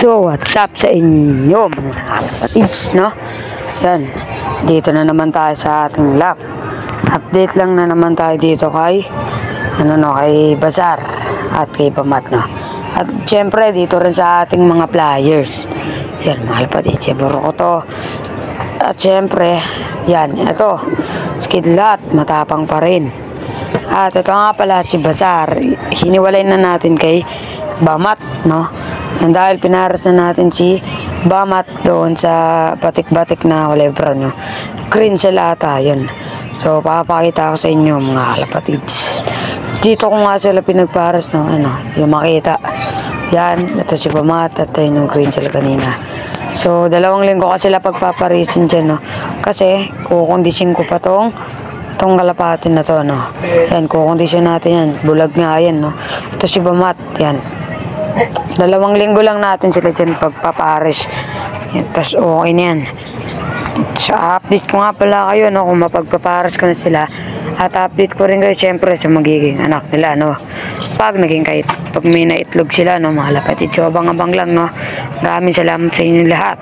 So, what's up sa inyo mga kapatids, no? Yan, dito na naman tayo sa ating lab. Update lang na naman tayo dito kay kay Bazar at kay Pamat, no? At syempre dito rin sa ating mga players. Yan mga kapatids, buro ko to. At syempre, yan, ito Skidlat, matapang pa rin. At ito nga pala si Bazar, hiniwalay na natin kay Bamat, no? And dahil pinaras na natin si Bamat doon sa batik-batik na kulay brown, no? Green sila ata, yun. So, papakita ko sa inyo mga kalapatids. Dito ko nga sila pinagparas, no? Yung makita. Yan, ito si Bamat at yung green sila kanina. So, 2 linggo ka sila pagpaparisin dyan, no? Kasi, kukondisyon ko pa tong kalapatin na to, no? Yan, kukondisyon natin yan. Bulag nga yan, no? Ito si Bamat, yan. 2 linggo lang natin sila dyan pagpaparis. Tapos okay na yan. So update ko nga pala kayo, no, kung mapagpaparis ko na sila. At update ko rin kayo syempre sa magiging anak nila, no. Pag may naitlog sila, no, mga lapatid. So abang-abang lang, no. Maraming salamat sa inyo lahat.